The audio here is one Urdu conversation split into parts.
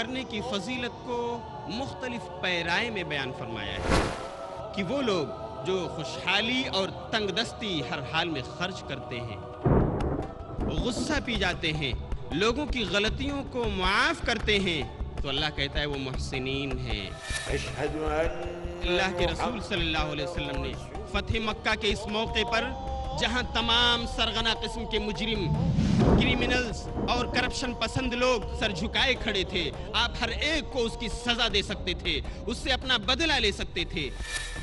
کرنے کی فضیلت کو مختلف پیرائے میں بیان فرمایا ہے کہ وہ لوگ جو خوشحالی اور تنگ دستی ہر حال میں خرچ کرتے ہیں، غصہ پی جاتے ہیں، لوگوں کی غلطیوں کو معاف کرتے ہیں، تو اللہ کہتا ہے وہ محسنین ہیں۔ اللہ کے رسول صلی اللہ علیہ وسلم نے فتح مکہ کے اس موقع پر جہاں تمام سرغنہ قسم کے مجرم، کرمنلز اور کرپشن پسند لوگ سر جھکائے کھڑے تھے، آپ ہر ایک کو اس کی سزا دے سکتے تھے، اس سے اپنا بدلہ لے سکتے تھے،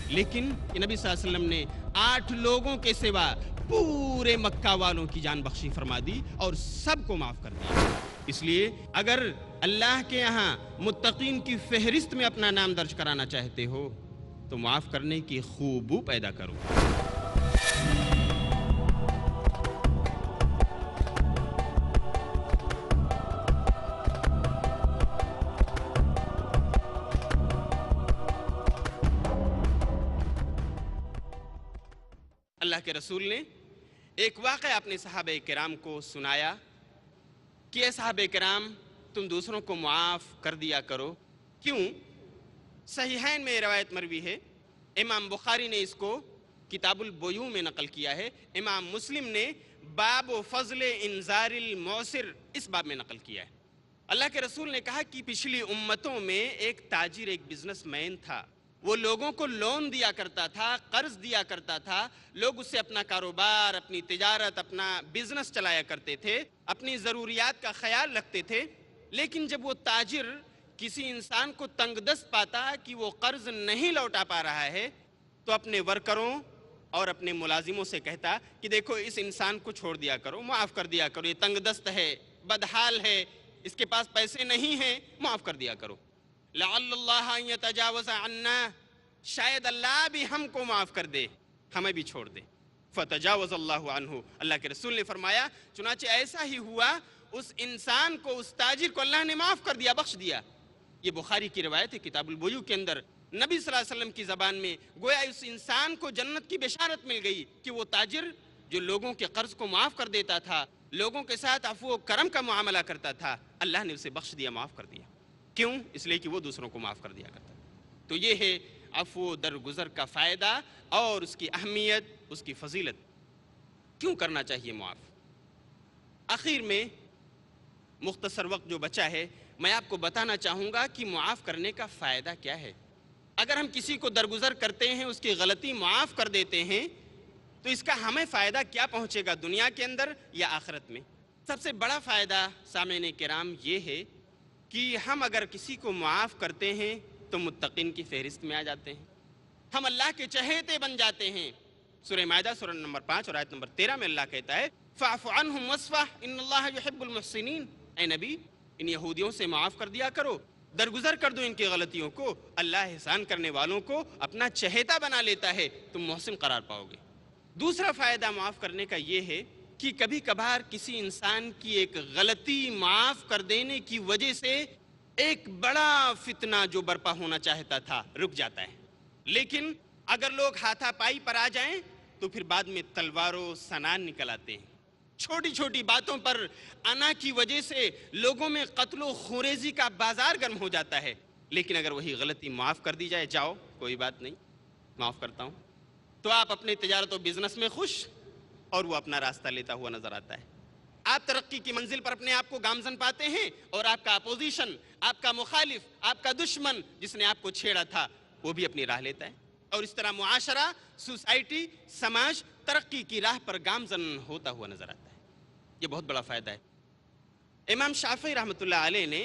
لیکن نبی صلی اللہ علیہ وسلم نے 8 لوگوں کے سوا پورے مکہ والوں کی جان بخشی فرما دی اور سب کو معاف کر دیا۔ اس لیے اگر اللہ کے یہاں متقین کی فہرست میں اپنا نام درج کرانا چاہتے ہو تو معاف کرنے کی خوبو پیدا کرو۔ اللہ کے رسول نے ایک واقعہ اپنے صحابہ کرام کو سنایا کہ اے صحابہ کرام، تم دوسروں کو معاف کر دیا کرو۔ کیوں؟ صحیحین میں روایت مروی ہے، امام بخاری نے اس کو کتاب البیوع میں نقل کیا ہے، امام مسلم نے باب فضل انذار المعسر اس باب میں نقل کیا ہے۔ اللہ کے رسول نے کہا کہ پچھلی امتوں میں ایک تاجر، ایک بزنس مین تھا، وہ لوگوں کو لون دیا کرتا تھا، قرض دیا کرتا تھا، لوگ اس سے اپنا کاروبار، اپنی تجارت، اپنا بزنس چلایا کرتے تھے، اپنی ضروریات کا خیال رکھتے تھے، لیکن جب وہ تاجر کسی انسان کو تنگ دست پاتا کہ وہ قرض نہیں لوٹا پا رہا ہے تو اپنے ورکروں اور اپنے ملازموں سے کہتا کہ دیکھو اس انسان کو چھوڑ دیا کرو، معاف کر دیا کرو، یہ تنگ دست ہے، بدحال ہے، اس کے پاس پیسے نہیں ہیں، معاف کر دیا کرو، لعل اللہ ان یتجاوز عنا، شاید اللہ بھی ہم کو معاف کر دے، ہمیں بھی چھوڑ دے۔ فتجاوز اللہ عنہ، اللہ کے رسول نے فرمایا چنانچہ ایسا ہی ہوا، اس انسان کو، اس تاجر کو اللہ نے معاف کر دیا، بخش دیا۔ یہ بخاری کی روایت ہے کتاب البیوع کے اندر، نبی صلی اللہ علیہ وسلم کی زبان میں گویا اس انسان کو جنت کی بشارت مل گئی کہ وہ تاجر جو لوگوں کے قرض کو معاف کر دیتا تھا، لوگوں کے ساتھ عفو و کرم کا معاملہ کرتا تھا، اللہ نے اسے بخش دیا، معاف کر دیا۔ کیوں؟ اس لیے کہ وہ دوسروں کو معاف کر دیا کرتا تھا۔ تو یہ ہے عفو درگزر کا فائدہ اور اس کی اہمیت، اس کی فضیلت۔ کیوں کرنا چاہیے معاف؟ آخر میں مختصر وقت جو بچا ہے میں آپ کو بتانا چاہوں گا کہ معاف کرنے کا فائدہ کیا ہے۔ اگر ہم کسی کو درگزر کرتے ہیں، اس کی غلطی معاف کر دیتے ہیں تو اس کا ہمیں فائدہ کیا پہنچے گا، دنیا کے اندر یا آخرت میں؟ سب سے بڑا فائدہ سامعین کرام یہ ہے کہ ہم اگر کسی کو معاف کرتے ہیں تو متقین کی فہرست میں آ جاتے ہیں، ہم اللہ کے چہیتے بن جاتے ہیں۔ سورہ مائدہ سورہ نمبر 5 اور آیت نمبر 13 میں اللہ کہتا ہے فَاعْفُ عَنْهُمْ وَاصْفَحْ إِنَّ اللَّهَ يُحِبُّ الْمُحْسِنِينَ، اے نبی ان یہودیوں سے معاف کر دیا کرو، درگزر کر دو ان کی غلطیوں کو، اللہ احسان کرنے والوں کو اپنا چہیتا بنا لیتا ہے، تم محسن قرار پاؤ گے۔ دوسرا فائدہ معاف کرنے کا یہ ہے کہ کبھی کبھار کسی انسان کی ایک غلطی معاف کر دینے کی وجہ سے ایک بڑا فتنہ جو برپا ہونا چاہتا تھا رک جاتا ہے، لیکن اگر لوگ ہاتھا پائی پر آ جائیں تو پھر بعد میں تلوار و سنان نکل آتے ہیں۔ چھوٹی چھوٹی باتوں پر انا کی وجہ سے لوگوں میں قتل و خوریزی کا بازار گرم ہو جاتا ہے، لیکن اگر وہی غلطی معاف کر دی جائے، جاؤ کوئی بات نہیں، معاف کرتا ہوں، تو آپ اپنے تجارت و بزنس میں خوش اور وہ اپنا راستہ لیتا ہوا نظر آتا ہے۔ آپ ترقی کی منزل پر اپنے آپ کو گامزن پاتے ہیں اور آپ کا اپوزیشن، آپ کا مخالف، آپ کا دشمن جس نے آپ کو چھیڑا تھا وہ بھی اپنی راہ لیتا ہے، اور اس طرح معاشرہ، سوسائٹی، سماج ترقی کی راہ پر گامزن ہوتا ہوا نظر آتا ہے۔ یہ بہت بڑا فائدہ ہے۔ امام شافعی رحمۃ اللہ علیہ نے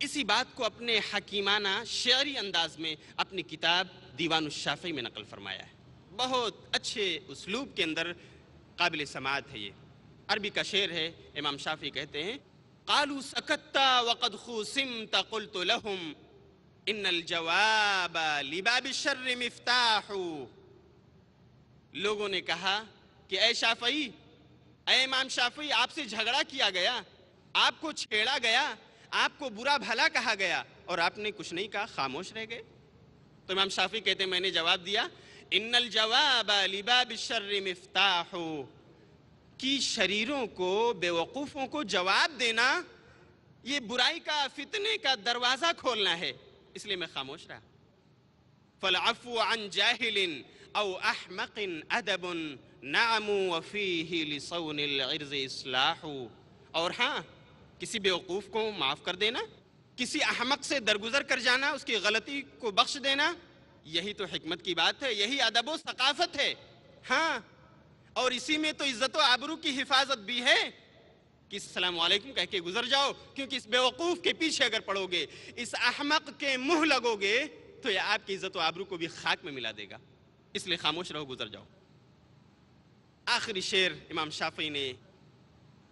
اسی بات کو اپنے حکیمانہ شعری انداز میں اپنی کتاب دیوان الشافعی میں نقل فرمایا ہے، بہت اچھے اسلوب کے اندر قابل سماعت ہے۔ یہ عربی کا شعر ہے، امام شافعی کہتے ہیں قالوا سکت وقد خوسمت قلت لهم ان الجواب لباب الشر مفتاح، لوگوں نے کہا کہ اے شافعی، اے امام شافعی، آپ سے جھگڑا کیا گیا، آپ کو چھیڑا گیا، آپ کو برا بھلا کہا گیا اور آپ نے کچھ نہیں کہا، خاموش رہ گئے۔ تو امام شافعی کہتے ہیں میں نے جواب دیا ان الجواب لباب الشر مفتاح، کہ شریروں کو، بے وقوفوں کو جواب دینا یہ برائی کا فتنے کا دروازہ کھولنا ہے، اس لیے میں خاموش رہا۔ فالعفو عن جاہل او احمق ادب نعم وفیہ لصون العرض اصلاح۔ اور ہاں، کسی بیوقوف کو معاف کر دینا، کسی احمق سے درگزر کر جانا، اس کی غلطی کو بخش دینا، یہی تو حکمت کی بات ہے، یہی ادب و ثقافت ہے۔ ہاں، اور اسی میں تو عزت و آبرو کی حفاظت بھی ہے کہ السلام علیکم کہہ کے گزر جاؤ، کیونکہ اس بیوقوف کے پیچھے اگر پڑو گے، اس احمق کے منہ لگو گے تو یہ آپ کی عزت و آبرو کو بھی خاک میں ملا دے گا، اس لیے خاموش رہو، گزر جاؤ۔ آخری شعر امام شافعی نے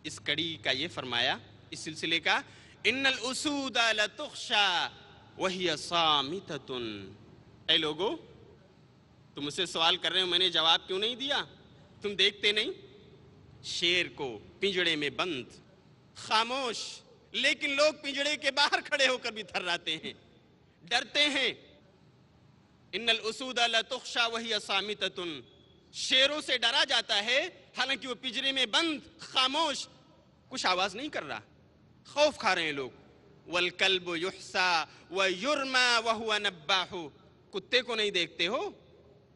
اس کڑی کا یہ فرمایا، اس سلسلے کا، ان الاسود لتخشى وهي صامتة۔ اے لوگو، تم مجھ سے سوال کر رہے ہو، میں نے جواب کیوں نہیں دیا؟ تم دیکھتے نہیں شیر کو پنجڑے میں بند، خاموش، لیکن لوگ پنجڑے کے باہر کھڑے ہو کر بھی تھراتے ہیں، ڈرتے ہیں۔ ان الاسود لتخشى وهي صامتة، شیروں سے ڈرا جاتا ہے حالانکہ وہ پنجرے میں بند، خاموش، کچھ آواز نہیں کر رہا، خوف کھا رہے ہیں لوگ۔ والکلب یحصى ویرمى وهو نباح، کتے کو نہیں دیکھتے ہو،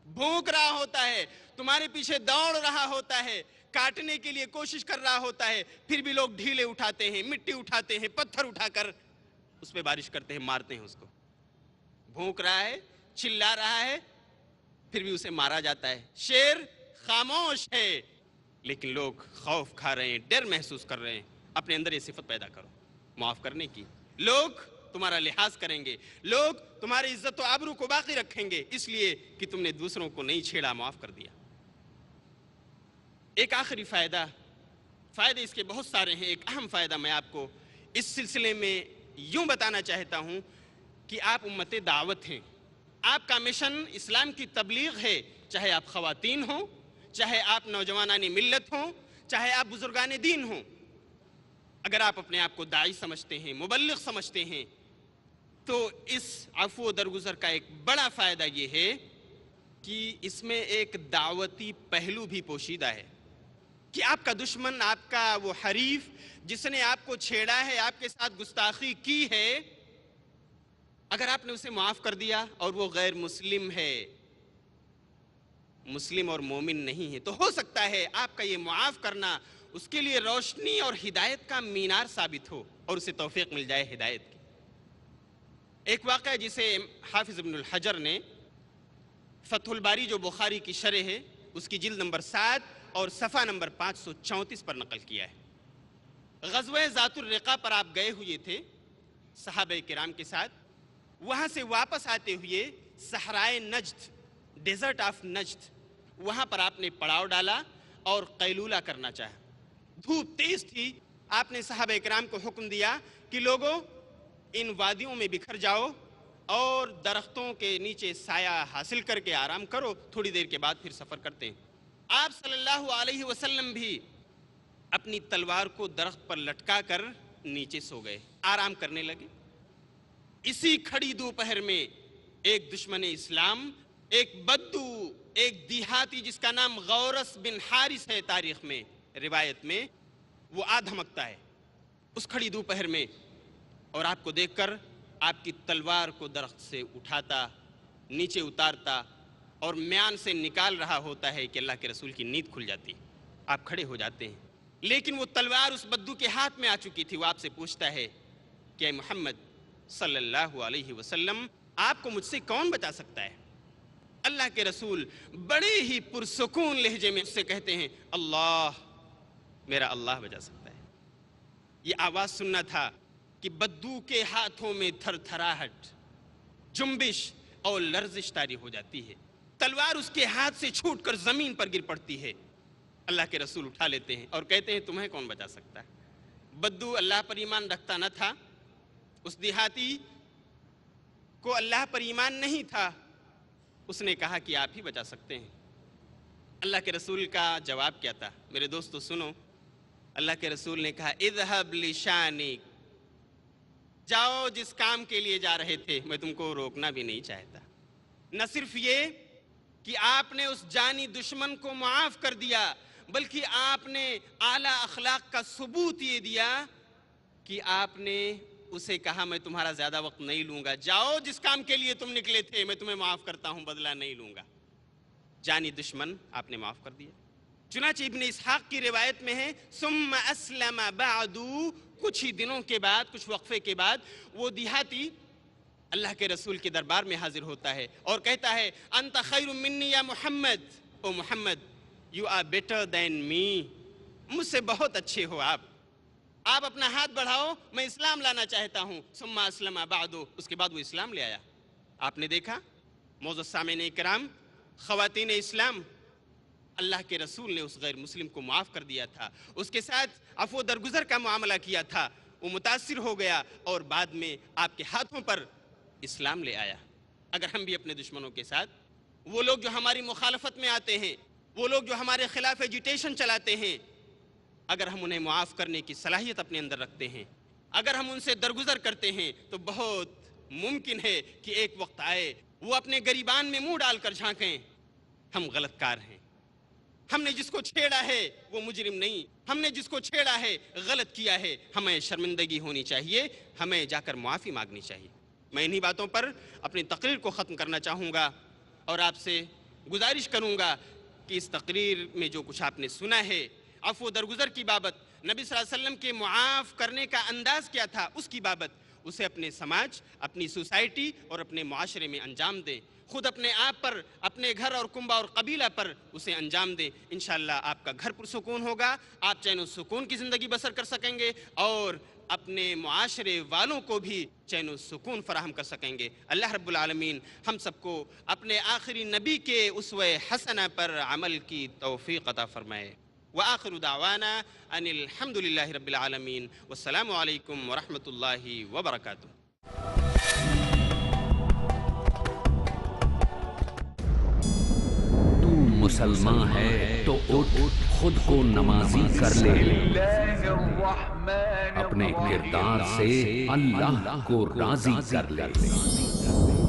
بھونک رہا ہوتا ہے، تمہارے پیچھے دوڑ رہا ہوتا ہے، کاٹنے کے لیے کوشش کر رہا ہوتا ہے، پھر بھی لوگ ڈھیلے اٹھاتے ہیں، مٹی اٹھاتے ہیں، پتھر اٹھا کر اس پہ بارش کرتے ہیں، مارتے ہیں اس کو۔ بھونک رہا ہے، چلا رہا ہے، پھر بھی اسے مارا جاتا ہے۔ شیر خاموش ہے، لیکن لوگ خوف کھا رہے ہیں، ڈر محسوس کر رہے ہیں۔ اپنے اندر یہ صفت پیدا کرو معاف کرنے کی، لوگ تمہارا لحاظ کریں گے، لوگ تمہاری عزت و آبرو کو باقی رکھیں گے، اس لیے کہ تم نے دوسروں کو نہیں چھیڑا، معاف کر دیا۔ ایک آخری فائدے اس کے بہت سارے ہیں، ایک اہم فائدہ میں آپ کو اس سلسلے میں یوں بتانا چاہتا ہوں کہ آپ امت دعوت ہیں، آپ کا مشن اسلام کی تبلیغ ہے، چاہے آپ خواتین ہوں، چاہے آپ نوجوانان ملت ہوں، چاہے آپ بزرگان دین ہوں۔ اگر آپ اپنے آپ کو داعی سمجھتے ہیں، مبلغ سمجھتے ہیں، تو اس عفو و درگزر کا ایک بڑا فائدہ یہ ہے کہ اس میں ایک دعوتی پہلو بھی پوشیدہ ہے، کہ آپ کا دشمن، آپ کا وہ حریف جس نے آپ کو چھیڑا ہے، آپ کے ساتھ گستاخی کی ہے، اگر آپ نے اسے معاف کر دیا اور وہ غیر مسلم ہے، مسلم اور مومن نہیں ہے، تو ہو سکتا ہے آپ کا یہ معاف کرنا اس کے لیے روشنی اور ہدایت کا مینار ثابت ہو اور اسے توفیق مل جائے ہدایت کی۔ ایک واقعہ جسے حافظ ابن الحجر نے فتح الباری جو بخاری کی شرح ہے اس کی جلد نمبر 7 اور صفحہ نمبر 534 پر نقل کیا ہے۔ غزوہ ذات الرقا پر آپ گئے ہوئے تھے صحابہ کرام کے ساتھ، وہاں سے واپس آتے ہوئے صحرائے نجد، ڈیزرٹ آف نجد، وہاں پر آپ نے پڑاؤ ڈالا اور قیلولہ کرنا چاہا۔ دھوپ تیز تھی، آپ نے صحابہ کرام کو حکم دیا کہ لوگوں ان وادیوں میں بکھر جاؤ اور درختوں کے نیچے سایہ حاصل کر کے آرام کرو، تھوڑی دیر کے بعد پھر سفر کرتے ہیں۔ آپ صلی اللہ علیہ وسلم بھی اپنی تلوار کو درخت پر لٹکا کر نیچے سو گئے، آرام کرنے لگے۔ اسی کھڑی دوپہر میں ایک دشمن اسلام، ایک بدو، ایک دیہاتی جس کا نام غورس بن حارث ہے تاریخ میں، روایت میں، وہ آ دھمکتا ہے اس کھڑی دوپہر میں، اور آپ کو دیکھ کر آپ کی تلوار کو درخت سے اٹھاتا، نیچے اتارتا اور میان سے نکال رہا ہوتا ہے کہ اللہ کے رسول کی نیند کھل جاتی، آپ کھڑے ہو جاتے ہیں، لیکن وہ تلوار اس بدو کے ہاتھ میں آ چکی تھی۔ وہ آپ سے پوچھتا ہے کہ اے محمد صلی اللہ علیہ وسلم، آپ کو مجھ سے کون بچا سکتا ہے؟ اللہ کے رسول بڑے ہی پرسکون لہجے میں اس سے کہتے ہیں، اللہ، میرا اللہ بچا سکتا ہے۔ یہ آواز سننا تھا کہ بدو کے ہاتھوں میں تھر تھراہٹ، جنبش اور لرزش طاری ہو جاتی ہے، تلوار اس کے ہاتھ سے چھوٹ کر زمین پر گر پڑتی ہے۔ اللہ کے رسول اٹھا لیتے ہیں اور کہتے ہیں تمہیں کون بچا سکتا ہے؟ بدو اللہ پر ایمان رکھتا نہ تھا، اس دیہاتی کو اللہ پر ایمان نہیں تھا، اس نے کہا کہ آپ ہی بچا سکتے ہیں۔ اللہ کے رسول کا جواب کیا تھا؟ میرے دوستو سنو، اللہ کے رسول نے کہا اذهب لشانک، جاؤ جس کام کے لیے جا رہے تھے، میں تم کو روکنا بھی نہیں چاہتا۔ نہ صرف یہ کہ آپ نے اس جانی دشمن کو معاف کر دیا، بلکہ آپ نے اعلیٰ اخلاق کا ثبوت یہ دیا کہ آپ نے اسے کہا میں تمہارا زیادہ وقت نہیں لوں گا، جاؤ جس کام کے لیے تم نکلے تھے، میں تمہیں معاف کرتا ہوں، بدلہ نہیں لوں گا۔ جانی دشمن آپ نے معاف کر دیا۔ چنانچہ ابن اسحاق کی روایت میں ہے ثم اسلم بعد، کچھ ہی دنوں کے بعد، کچھ وقفے کے بعد وہ دیہاتی اللہ کے رسول کے دربار میں حاضر ہوتا ہے اور کہتا ہے انت خیر منی یا محمد، او محمد یو آر بیٹر دین می، مجھ سے بہت اچھے ہو آپ اپنا ہاتھ بڑھاؤ، میں اسلام لانا چاہتا ہوں۔ ثم اسلم بعد، اس کے بعد وہ اسلام لے آیا۔ آپ نے دیکھا معزز سامعین کرام، خواتین اسلام، اللہ کے رسول نے اس غیر مسلم کو معاف کر دیا تھا، اس کے ساتھ عفو درگزر کا معاملہ کیا تھا، وہ متاثر ہو گیا اور بعد میں آپ کے ہاتھوں پر اسلام لے آیا۔ اگر ہم بھی اپنے دشمنوں کے ساتھ، وہ لوگ جو ہماری مخالفت میں آتے ہیں، وہ لوگ جو ہمارے خلاف ایجیٹیشن چلاتے ہیں، اگر ہم انہیں معاف کرنے کی صلاحیت اپنے اندر رکھتے ہیں، اگر ہم ان سے درگزر کرتے ہیں، تو بہت ممکن ہے کہ ایک وقت آئے وہ اپنے گریبان میں منہ ڈال کر جھانکیں ہم غلط کار ہیں، ہم نے جس کو چھیڑا ہے وہ مجرم نہیں، ہم نے جس کو چھیڑا ہے غلط کیا ہے، ہمیں شرمندگی ہونی چاہیے، ہمیں جا کر معافی مانگنی چاہیے۔ میں انہی باتوں پر اپنی تقریر کو ختم کرنا چاہوں گا اور آپ سے گزارش کروں گا کہ اس تقریر میں جو کچھ آپ نے سنا ہے، عفو درگزر کی بابت، نبی صلی اللہ علیہ وسلم کے معاف کرنے کا انداز کیا تھا اس کی بابت، اسے اپنے سماج، اپنی سوسائٹی اور اپنے معاشرے میں انجام دیں، خود اپنے آپ پر، اپنے گھر اور کنبہ اور قبیلہ پر اسے انجام دیں۔ انشاءاللہ آپ کا گھر پرسکون ہوگا، آپ چین و سکون کی زندگی بسر کر سکیں گے اور اپنے معاشرے والوں کو بھی چین و سکون فراہم کر سکیں گے۔ اللہ رب العالمین ہم سب کو اپنے آخری نبی کے اسوہ حسنہ پر عمل کی توفیق عطا فرمائے۔ وآخر دعوانا ان الحمد للہ رب العالمین، والسلام علیکم ورحمۃ اللہ وبرکاتہ۔ مسلمان ہے تو اٹھ خود کو نمازی کر لے، اپنے کردار سے اللہ کو راضی کر لے۔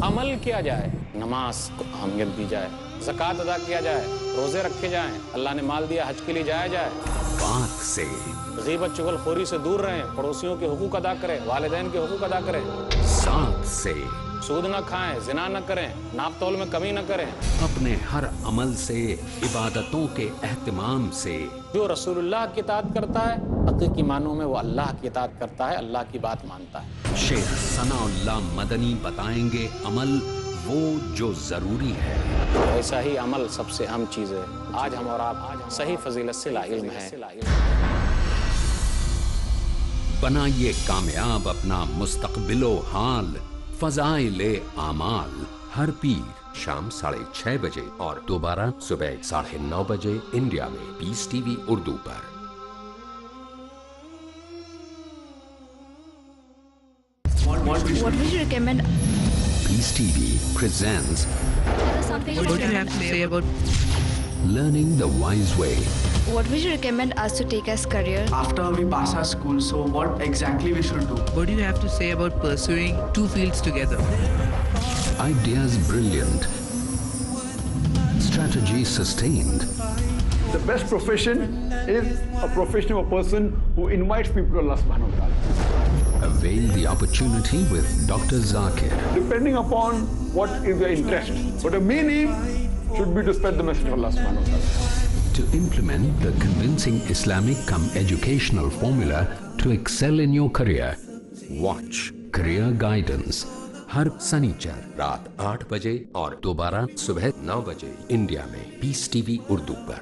عمل کیا جائے، نماز کو اہمیت دی جائے، زکوٰۃ ادا کیا جائے، روزے رکھے جائیں، اللہ نے مال دیا حج کے لیے جایا جائے، بات سے غیبت چغل خوری سے دور رہیں، پڑوسیوں کے حقوق ادا کریں، والدین کے حقوق ادا کریں، ساتھ سے سود نہ کھائیں، زنا نہ کریں، ناپ تول میں کمی نہ کریں، اپنے ہر عمل سے، عبادتوں کے اہتمام سے جو رسول اللہ کی اطاعت کرتا ہے حقیقی معنوں میں وہ اللہ کی اطاعت کرتا ہے، اللہ کی بات مانتا ہے۔ شیخ ثناء اللہ مدنی بتائیں گے عمل وہ جو ضروری ہے۔ ایسا ہی عمل سب سے اہم چیز ہے۔ آج ہم اور آپ صحیح فضیلت سے لا علم ہیں۔ بنائیے کامیاب اپنا مستقبل و حال، فضائل اعمال، ہر پیر شام 6:30 بجے اور دوبارہ صبح 9:30 بجے انڈیا میں پیس ٹی وی اردو پر۔ What would you recommend? Peace T V presents Something What do you have to say about Learning the Wise Way. What would you recommend us to take as career? after we pass our school? So what exactly we should do? What do you have to say about pursuing two fields together? Ideas brilliant, strategy sustained. The best profession is a profession of a person who invites people to Allah subhanahu wa ta'ala. Avail the opportunity with Dr. Zakir. Depending upon what is your interest. But the main aim should be to spread the message of Allah subhanahu wa ta'ala. To implement the convincing Islamic educational formula to excel in your career. Watch Career Guidance ہر سنیچر رات 8 بجے اور دوبارہ صبح 9 بجے انڈیا میں پیس ٹی وی اردو پر۔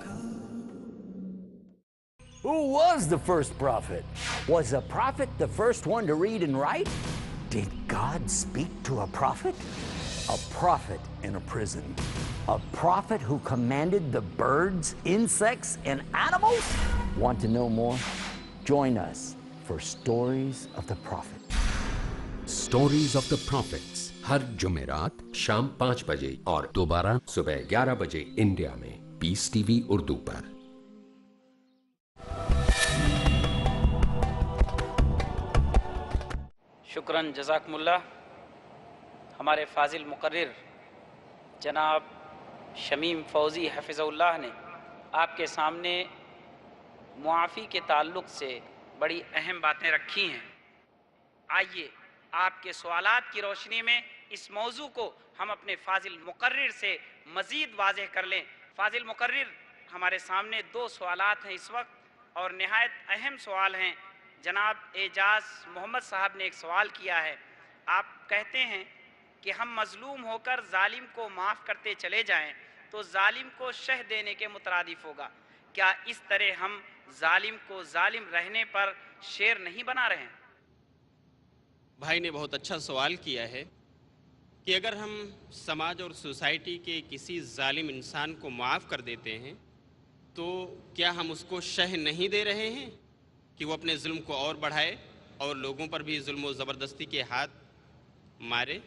Who was the first prophet? Was a prophet the first one to read and write? Did God speak to a prophet? A prophet in a prison. A prophet who commanded the birds, insects, and animals? Want to know more? Join us for Stories of the Prophet. Stories of the Prophets ہر جمعرات شام 5 بجے اور دوبارہ صبح 11 بجے انڈیا میں پیس ٹی وی اردو پر۔ شکراً، جزاکم اللہ۔ ہمارے فاضل مقرر جناب شمیم فوزی حفظہ اللہ نے آپ کے سامنے معافی کے تعلق سے بڑی اہم باتیں رکھی ہیں۔ آئیے آپ کے سوالات کی روشنی میں اس موضوع کو ہم اپنے فاضل مقرر سے مزید واضح کر لیں۔ فاضل مقرر، ہمارے سامنے 2 سوالات ہیں اس وقت اور نہایت اہم سوال ہیں۔ جناب اعجاز محمد صاحب نے ایک سوال کیا ہے۔ آپ کہتے ہیں کہ ہم مظلوم ہو کر ظالم کو معاف کرتے چلے جائیں تو ظالم کو شہ دینے کے مترادف ہوگا۔ کیا اس طرح ہم ظالم کو ظالم رہنے پر شیر نہیں بنا رہے ہیں؟ بھائی نے بہت اچھا سوال کیا ہے کہ اگر ہم سماج اور سوسائٹی کے کسی ظالم انسان کو معاف کر دیتے ہیں تو کیا ہم اس کو شہ نہیں دے رہے ہیں کہ وہ اپنے ظلم کو اور بڑھائے اور لوگوں پر بھی ظلم و زبردستی کے ہاتھ مارے؟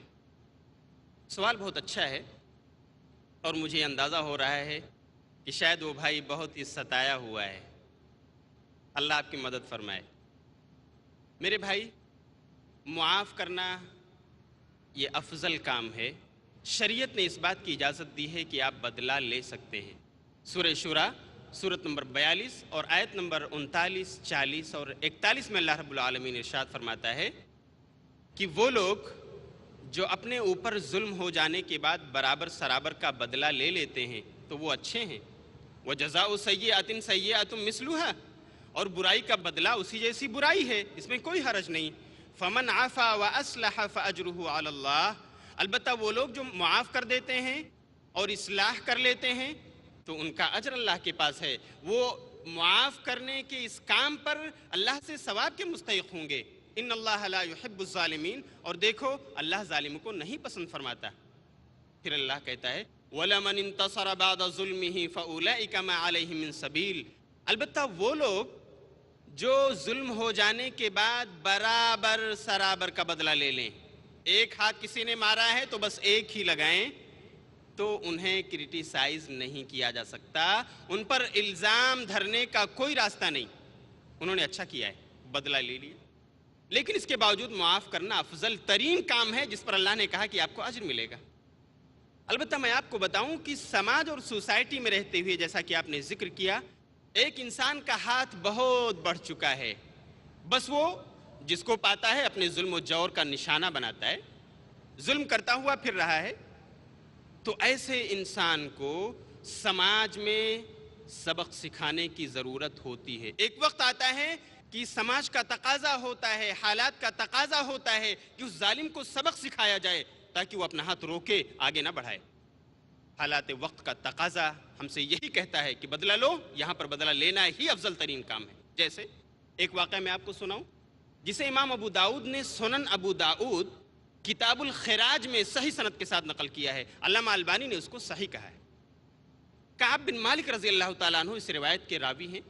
سوال بہت اچھا ہے اور مجھے اندازہ ہو رہا ہے کہ شاید وہ بھائی بہت ہی ستایا ہوا ہے۔ اللہ آپ کی مدد فرمائے۔ میرے بھائی، معاف کرنا یہ افضل کام ہے۔ شریعت نے اس بات کی اجازت دی ہے کہ آپ بدلہ لے سکتے ہیں۔ سورہ شورى سورت نمبر 42 اور آیت نمبر 39، 40 اور 41 میں اللہ رب العالمین ارشاد فرماتا ہے کہ وہ لوگ جو اپنے اوپر ظلم ہو جانے کے بعد برابر سرابر کا بدلہ لے لیتے ہیں تو وہ اچھے ہیں۔ وَجَزَاءُ سَيِّئَةٍ سَيِّئَةٌ مِثْلُهَا، اور برائی کا بدلہ اسی جیسی برائی ہے، اس میں کوئی حرج نہیں۔ فَمَنْ عَفَا وَأَصْلَحَ فَأَجْرُهُ عَلَى اللَّهِ، البتہ وہ لوگ جو معاف کر دیتے ہیں اور اصلاح کر لیتے ہیں تو ان کا اجر اللہ کے پاس ہے۔ وہ معاف کرنے کے اس کام پر اللہ سے ثواب کے مستحق ہوں گے۔ ان اللہ لا يحب الظالمین، اور دیکھو اللہ ظالموں کو نہیں پسند فرماتا۔ پھر اللہ کہتا ہے وَلَمَنِ انتصر بعد ظُلْمِهِ فَأُولَئِكَ مَا عَلَيْهِم مِّن سَبِيلٍ، البتہ وہ لوگ جو ظلم ہو جانے کے بعد برابر سرابر کا بدلہ لے لیں، ایک ہاتھ کسی نے مارا ہے تو بس ایک ہی لگائیں، تو انہیں کرٹیسائز نہیں کیا جا سکتا، ان پر الزام دھرنے کا کوئی راستہ نہیں۔ انہوں نے اچھا کیا ہے، بدلہ لے لیا، لیکن اس کے باوجود معاف کرنا افضل ترین کام ہے جس پر اللہ نے کہا کہ آپ کو اجر ملے گا۔ البتہ میں آپ کو بتاؤں کہ سماج اور سوسائٹی میں رہتے ہوئے، جیسا کہ آپ نے ذکر کیا، ایک انسان کا ہاتھ بہت بڑھ چکا ہے، بس وہ جس کو پاتا ہے اپنے ظلم و جور کا نشانہ بناتا ہے، ظلم کرتا ہوا پھر رہا ہے۔ تو ایسے انسان کو سماج میں سبق سکھانے کی ضرورت ہوتی ہے۔ ایک وقت آتا ہے کہ سماج کا تقاضا ہوتا ہے، حالات کا تقاضا ہوتا ہے کہ اس ظالم کو سبق سکھایا جائے تاکہ وہ اپنا ہاتھ روکے، آگے نہ بڑھائے۔ حالات وقت کا تقاضا ہم سے یہی کہتا ہے کہ بدلہ لو، یہاں پر بدلہ لینا ہی افضل ترین کام ہے۔ جیسے ایک واقعہ میں آپ کو سناؤں جسے امام ابو داؤد نے سنن ابو داؤد کتاب الخراج میں صحیح سند کے ساتھ نقل کیا ہے، علامہ البانی نے اس کو صحیح کہا ہے۔ کعب بن مالک رضی اللہ تعالیٰ عنہ اس روایت کے راوی ہیں۔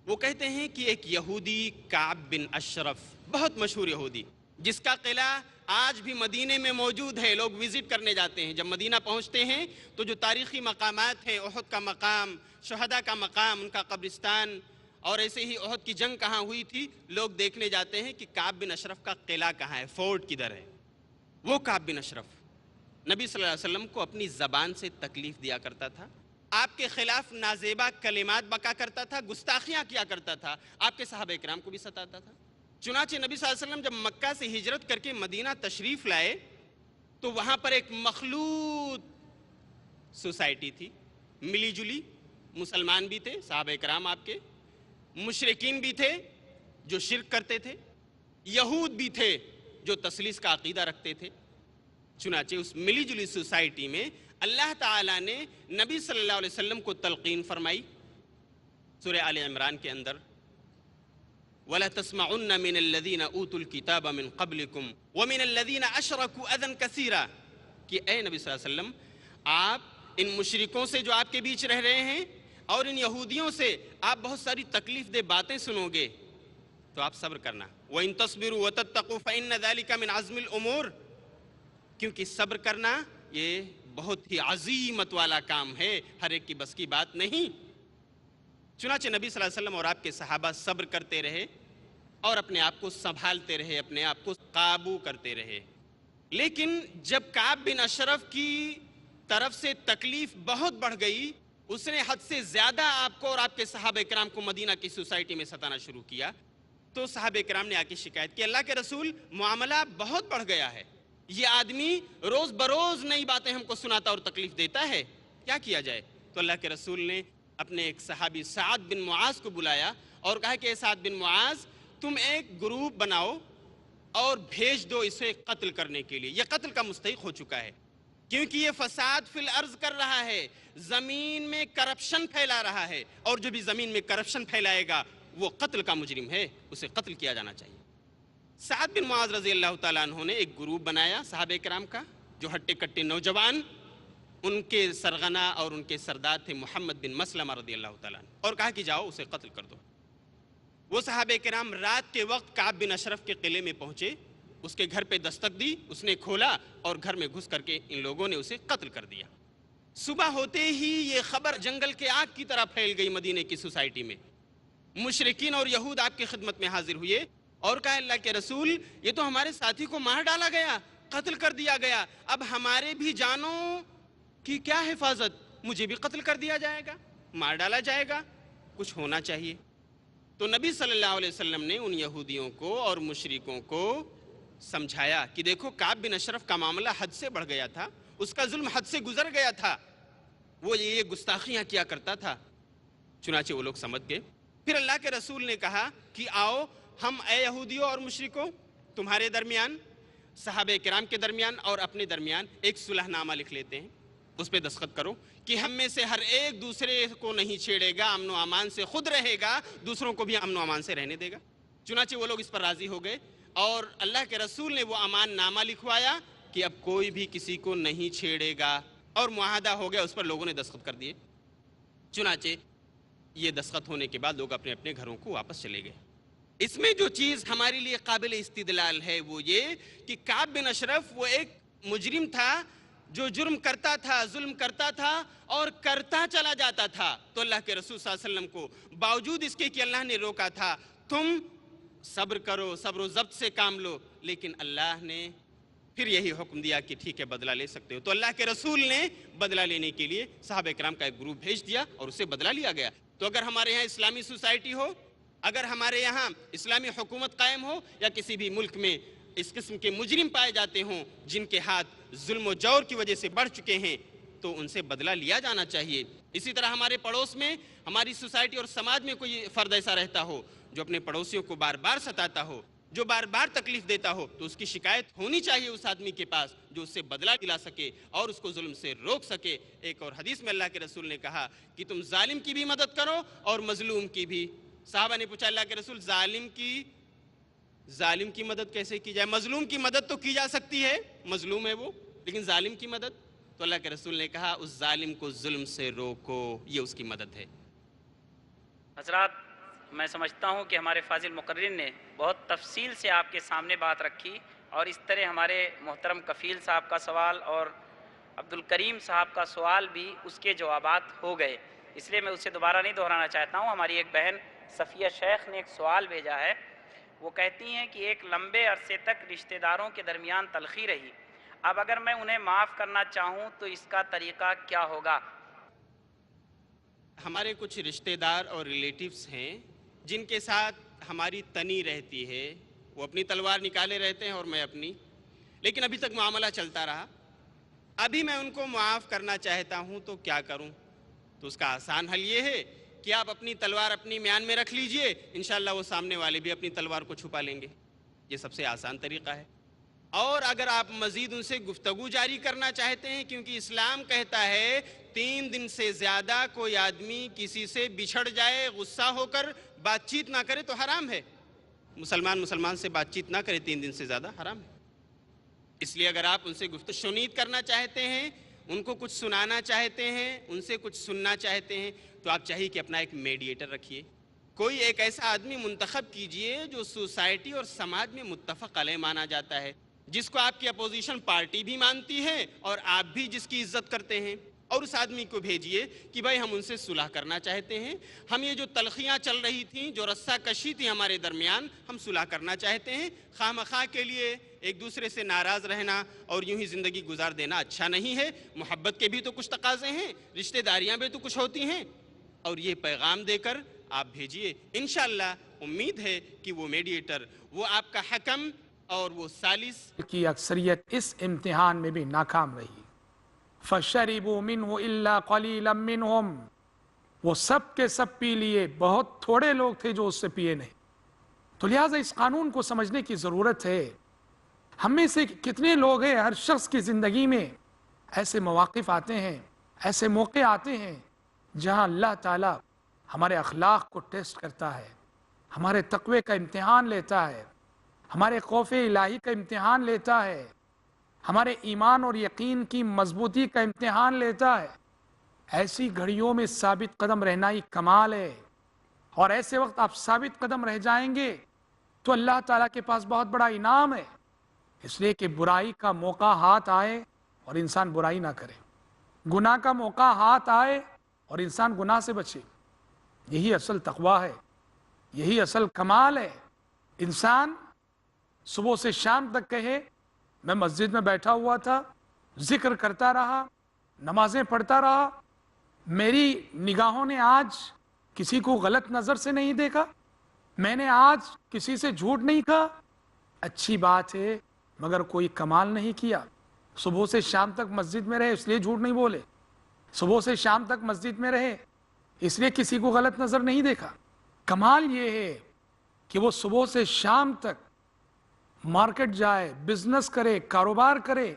وہ کہتے ہیں کہ ایک یہودی کعب بن اشرف، بہت مشہور یہودی، جس کا قلعہ آج بھی مدینے میں موجود ہے، لوگ وزٹ کرنے جاتے ہیں۔ جب مدینہ پہنچتے ہیں تو جو تاریخی مقامات ہیں، احد کا مقام، شہداء کا مقام، ان کا قبرستان، اور ایسے ہی احد کی جنگ کہاں ہوئی تھی، لوگ دیکھنے جاتے ہیں کہ کعب بن اشرف کا قلعہ کہاں ہے، فورٹ کدھر ہے۔ وہ کعب بن اشرف نبی صلی اللہ علیہ وسلم کو اپنی زبان سے تکلیف دیا کرتا تھا، آپ کے خلاف نازیبا کلمات بکا کرتا تھا، گستاخیاں کیا کرتا تھا، آپ کے صحابہ کرام کو بھی ستاتا تھا۔ چنانچہ نبی صلی اللہ علیہ وسلم جب مکہ سے ہجرت کر کے مدینہ تشریف لائے تو وہاں پر ایک مخلوط سوسائٹی تھی، ملی جلی، مسلمان بھی تھے صحابہ کرام آپ کے، مشرکین بھی تھے جو شرک کرتے تھے، یہود بھی تھے جو تثلیث کا عقیدہ رکھتے تھے۔ چنانچہ اس ملی جلی سوسائٹی میں اللہ تعالیٰ نے نبی صلی اللہ علیہ وسلم کو تلقین فرمائی سورہ آل عمران کے اندر، وَلَا تَسْمَعُنَّ مِنَ الَّذِينَ أُوتُوا الْكِتَابَ مِنْ قَبْلِكُمْ وَمِنَ الَّذِينَ أَشْرَكُوا أَذًى كَثِيرًا، کہ اے نبی صلی اللہ علیہ وسلم، آپ ان مشرکوں سے جو آپ کے بیچ رہ رہے ہیں اور ان یہودیوں سے آپ بہت ساری تکلیف دہ باتیں سنو گے، تو آپ صبر کرنا۔ وَإِن تَصْبِرُوا وَتَتَّقُوا فَإِنَّ ذَلِكَ مِنْ عَزْمِ الْأُمُورِ، کیونکہ صبر کرنا یہ بہت ہی عظیمت والا کام ہے، ہر ایک کی بس کی بات نہیں۔ چنانچہ نبی صلی اللہ علیہ وسلم اور آپ کے صحابہ صبر کرتے رہے اور اپنے آپ کو سنبھالتے رہے، اپنے آپ کو قابو کرتے رہے۔ لیکن جب کعب بن اشرف کی طرف سے تکلیف بہت بڑھ گئی، اس نے حد سے زیادہ آپ کو اور آپ کے صحابہ کرام کو مدینہ کی سوسائٹی میں ستانا شروع کیا، تو صحابہ کرام نے آ کے شکایت کی اللہ کے رسول معاملہ بہت بڑھ گیا ہے, یہ آدمی روز بروز نئی باتیں ہم کو سناتا اور تکلیف دیتا ہے, کیا کیا جائے؟ تو اللہ کے رسول نے اپنے ایک صحابی سعد بن معاذ کو بلایا اور کہا کہ اے سعد بن معاذ تم ایک گروپ بناؤ اور بھیج دو اسے قتل کرنے کے لیے, یہ قتل کا مستحق ہو چکا ہے کیونکہ یہ فساد فی الارض کر رہا ہے, زمین میں کرپشن پھیلا رہا ہے, اور جو بھی زمین میں کرپشن پھیلائے گا وہ قتل کا مجرم ہے, اسے قتل کیا جانا چاہیے. سعد بن معاذ رضی اللہ تعالیٰ عنہ نے ایک گروپ بنایا صحابہ کرام کا, جو ہٹے کٹے نوجوان, ان کے سرغنہ اور ان کے سردار تھے محمد بن مسلمہ رضی اللہ تعالیٰ عنہ, اور کہا کہ جاؤ اسے قتل کر دو. وہ صحابہ کرام رات کے وقت کعب بن اشرف کے قلعے میں پہنچے, اس کے گھر پہ دستک دی, اس نے کھولا اور گھر میں گھس کر کے ان لوگوں نے اسے قتل کر دیا. صبح ہوتے ہی یہ خبر جنگل کے آگ کی طرح پھیل گئی مدینے کی سوسائٹی میں. مشرکین اور یہود آپ کی خدمت میں حاضر ہوئے اور کہا اللہ کے رسول یہ تو ہمارے ساتھی کو مار ڈالا گیا, قتل کر دیا گیا, اب ہمارے بھی جانوں کی کیا حفاظت, مجھے بھی قتل کر دیا جائے گا, مار ڈالا جائے گا, کچھ ہونا چاہیے. تو نبی صلی اللہ علیہ وسلم نے ان یہودیوں کو اور مشرکوں کو سمجھایا کہ دیکھو کعب بن اشرف کا معاملہ حد سے بڑھ گیا تھا, اس کا ظلم حد سے گزر گیا تھا, وہ یہ گستاخیاں کیا کرتا تھا. چنانچہ وہ لوگ سمجھ گئے. پھر اللہ کے رسول نے کہا کہ آؤ ہم اے یہودیوں اور مشرکوں تمہارے درمیان, صحابہ کرام کے درمیان اور اپنے درمیان ایک صلح نامہ لکھ لیتے ہیں, اس پہ دستخط کرو کہ ہم میں سے ہر ایک دوسرے کو نہیں چھیڑے گا, امن و امان سے خود رہے گا, دوسروں کو بھی امن و امان سے رہنے دے گا. چنانچہ وہ لوگ اس پر راضی ہو گئے اور اللہ کے رسول نے وہ امان نامہ لکھوایا کہ اب کوئی بھی کسی کو نہیں چھیڑے گا, اور معاہدہ ہو گیا, اس پر لوگوں نے دستخط کر دیے. چنانچہ یہ دستخط ہونے کے بعد لوگ اپنے اپنے گھروں کو واپس چلے گئے. اس میں جو چیز ہمارے لیے قابل استدلال ہے وہ یہ کہ کعب بن اشرف وہ ایک مجرم تھا جو جرم کرتا تھا, ظلم کرتا تھا اور کرتا چلا جاتا تھا. تو اللہ کے رسول صلی اللہ علیہ وسلم کو باوجود اس کے کہ اللہ نے روکا تھا تم صبر کرو, صبر و ضبط سے کام لو, لیکن اللہ نے پھر یہی حکم دیا کہ ٹھیک ہے بدلہ لے سکتے ہو. تو اللہ کے رسول نے بدلہ لینے کے لیے صحابہ کرام کا ایک گروپ بھیج دیا اور اسے بدلہ لیا گیا. تو اگر ہمارے یہاں اسلامی سوسائٹی ہو, اگر ہمارے یہاں اسلامی حکومت قائم ہو, یا کسی بھی ملک میں اس قسم کے مجرم پائے جاتے ہوں جن کے ہاتھ ظلم و جور کی وجہ سے بڑھ چکے ہیں, تو ان سے بدلہ لیا جانا چاہیے. اسی طرح ہمارے پڑوس میں, ہماری سوسائٹی اور سماج میں کوئی فرد ایسا رہتا ہو جو اپنے پڑوسیوں کو بار بار ستاتا ہو, جو بار بار تکلیف دیتا ہو, تو اس کی شکایت ہونی چاہیے اس آدمی کے پاس جو اس سے بدلہ دلا سکے اور اس کو ظلم سے روک سکے. ایک اور حدیث میں اللہ کے رسول نے کہا کہ تم ظالم کی بھی مدد کرو اور مظلوم کی بھی. صحابہ نے پوچھا اللہ کے رسول ظالم کی مدد کیسے کی جائے؟ مظلوم کی مدد تو کی جا سکتی ہے, مظلوم ہے وہ, لیکن ظالم کی مدد؟ تو اللہ کے رسول نے کہا اس ظالم کو ظلم سے روکو, یہ اس کی مدد ہے. حضرات, میں سمجھتا ہوں کہ ہمارے فاضل مقرر نے بہت تفصیل سے آپ کے سامنے بات رکھی, اور اس طرح ہمارے محترم کفیل صاحب کا سوال اور عبد الکریم صاحب کا سوال بھی اس کے جوابات ہو گئے, اس لیے میں اسے دوبارہ نہیں دہرانا چاہتا ہوں. ہماری ایک بہن صفیہ شیخ نے ایک سوال بھیجا ہے. وہ کہتی ہیں کہ ایک لمبے عرصے تک رشتہ داروں کے درمیان تلخی رہی, اب اگر میں انہیں معاف کرنا چاہوں تو اس کا طریقہ کیا ہوگا؟ ہمارے کچھ رشتہ دار اور ریلیٹیوز ہیں جن کے ساتھ ہماری تنی رہتی ہے, وہ اپنی تلوار نکالے رہتے ہیں اور میں اپنی, لیکن ابھی تک معاملہ چلتا رہا. ابھی میں ان کو معاف کرنا چاہتا ہوں تو کیا کروں؟ تو اس کا آسان حل یہ ہے کہ آپ اپنی تلوار اپنی میان میں رکھ لیجئے, انشاءاللہ وہ سامنے والے بھی اپنی تلوار کو چھپا لیں گے. یہ سب سے آسان طریقہ ہے. اور اگر آپ مزید ان سے گفتگو جاری کرنا چاہتے ہیں, کیونکہ اسلام کہتا ہے 3 دن سے زیادہ کوئی آدمی کسی سے بچھڑ جائے, غصہ ہو کر بات چیت نہ کرے تو حرام ہے. مسلمان سے بات چیت نہ کرے 3 دن سے زیادہ حرام ہے. اس لیے اگر آپ ان سے گفتگو شنید کرنا چاہتے ہیں, ان کو کچھ سنانا چاہتے ہیں, ان سے کچھ سننا چاہتے ہیں, تو آپ چاہیے کہ اپنا ایک میڈیٹر رکھیے. کوئی ایک ایسا آدمی منتخب کیجئے جو سوسائٹی اور سماج میں متفق علیہ مانا جاتا ہے, جس کو آپ کی اپوزیشن پارٹی بھی مانتی ہے اور آپ بھی جس کی عزت کرتے ہیں, اور اس آدمی کو بھیجئے کہ بھائی ہم ان سے صلح کرنا چاہتے ہیں, ہم یہ جو تلخیاں چل رہی تھیں, جو رسہ کشی تھی ہمارے درمیان, ہم صلح کرنا چاہتے ہیں. خواہ مخواہ کے لیے ایک دوسرے سے ناراض رہنا اور یوں ہی زندگی گزار دینا اچھا نہیں ہے. محبت کے بھی تو کچھ تقاضے ہیں, رشتہ داریاں بھی تو کچھ ہوتی ہیں, اور یہ پیغام دے کر آپ بھیجئے. انشاءاللہ امید ہے کہ وہ میڈیٹر، وہ آپ کا حکم اور وہ ثالث کی اکثریت اس امتحان میں بھی ناکام رہی. فَشَرِبُوا مِنْهُ إِلَّا قَلِيلًا مِّنْهُمْ، وہ سب کے سب پی لیے، بہت تھوڑے لوگ تھے جو اس سے پیے نہیں. تو لہٰذا اس قانون کو سمجھنے کی ضرورت ہے. ہم میں سے کتنے لوگ ہیں، ہر شخص کی زندگی میں ایسے مواقف آتے ہیں، ایسے موقع آتے ہیں جہاں اللہ تعالیٰ ہمارے اخلاق کو ٹیسٹ کرتا ہے، ہمارے تقوی کا امتحان لیتا ہے، ہمارے خوف الہی کا امتحان لیتا ہے، ہمارے ایمان اور یقین کی مضبوطی کا امتحان لیتا ہے. ایسی گھڑیوں میں ثابت قدم رہنا ہی کمال ہے. اور ایسے وقت آپ ثابت قدم رہ جائیں گے تو اللہ تعالیٰ کے پاس بہت بڑا انعام ہے. اس لیے کہ برائی کا موقع ہاتھ آئے اور انسان برائی نہ کرے، گناہ کا موقع ہاتھ آئے اور انسان گناہ سے بچے. یہی اصل تقویٰ ہے، یہی اصل کمال ہے. انسان صبح سے شام تک کہے میں مسجد میں بیٹھا ہوا تھا، ذکر کرتا رہا، نمازیں پڑھتا رہا، میری نگاہوں نے آج کسی کو غلط نظر سے نہیں دیکھا، میں نے آج کسی سے جھوٹ نہیں کہا. اچھی بات ہے، مگر کوئی کمال نہیں کیا. صبح سے شام تک مسجد میں رہے اس لیے جھوٹ نہیں بولے، صبح سے شام تک مسجد میں رہے اس لیے کسی کو غلط نظر نہیں دیکھا. کمال یہ ہے کہ وہ صبح سے شام تک مارکیٹ جائے، بزنس کرے، کاروبار کرے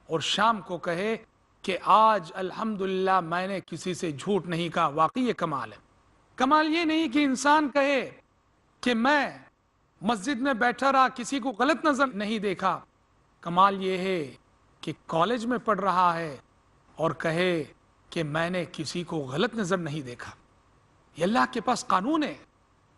اور شام کو کہے کہ آج الحمدللہ میں نے کسی سے جھوٹ نہیں کہا. واقعی یہ کمال ہے. کمال یہ نہیں کہ انسان کہے کہ میں مسجد میں بیٹھا رہا، کسی کو غلط نظر نہیں دیکھا. کمال یہ ہے کہ کالج میں پڑھ رہا ہے اور کہے کہ میں نے کسی کو غلط نظر نہیں دیکھا. یہ اللہ کے پاس قانون ہے.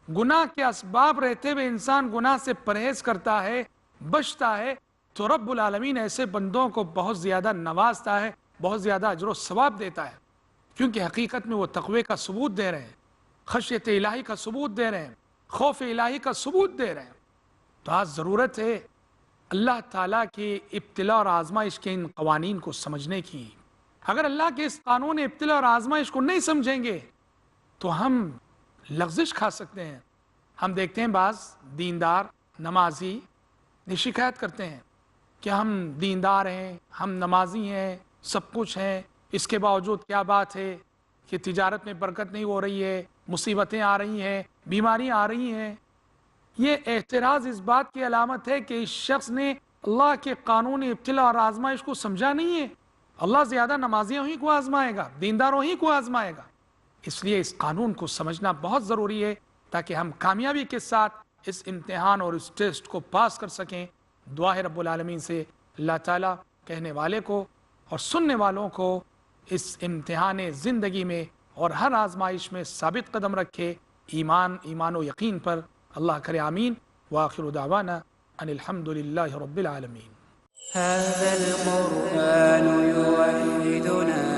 گناہ کے اسباب رہتے ہوئے انسان گناہ سے پرہیز کرتا ہے، بچتا ہے، تو رب العالمین ایسے بندوں کو بہت زیادہ نوازتا ہے، بہت زیادہ اجر و ثواب دیتا ہے، کیونکہ حقیقت میں وہ تقوی کا ثبوت دے رہے ہیں، خشیت الہی کا ثبوت دے رہے ہیں، خوف الہی کا ثبوت دے رہے ہیں. تو آج ضرورت ہے اللہ تعالیٰ کی ابتلاء اور آزمائش کے ان قوانین کو سمجھنے کی. اگر اللہ کے اس قانون ابتلاء اور آزمائش کو نہیں سمجھیں گے تو ہم لغزش کھا سکتے ہیں. ہم دیکھتے ہیں بعض دیندار نمازی یہ شکایت کرتے ہیں کہ ہم دیندار ہیں، ہم نمازی ہیں، سب کچھ ہیں، اس کے باوجود کیا بات ہے کہ تجارت میں برکت نہیں ہو رہی ہے، مصیبتیں آ رہی ہیں، بیماریاں آ رہی ہیں. یہ اعتراض اس بات کی علامت ہے کہ اس شخص نے اللہ کے قانون ابتلاء اور آزمائش کو سمجھا نہیں ہے. اللہ زیادہ نمازیوں ہی کو آزمائے گا، دینداروں ہی کو آزمائے گا. اس لیے اس قانون کو سمجھنا بہت ضروری ہے تاکہ ہم کامیابی کے ساتھ اس امتحان اور اس ٹیسٹ کو پاس کر سکیں. دعا ہے رب العالمین سے اللہ تعالیٰ کہنے والے کو اور سننے والوں کو اس امتحان زندگی میں اور ہر آزمائش میں ثابت قدم رکھے، ایمان و یقین پر. اللہ کرے آمین. وآخر دعوانا ان الحمد للہ رب العالمین. هذا القرآن يوحدنا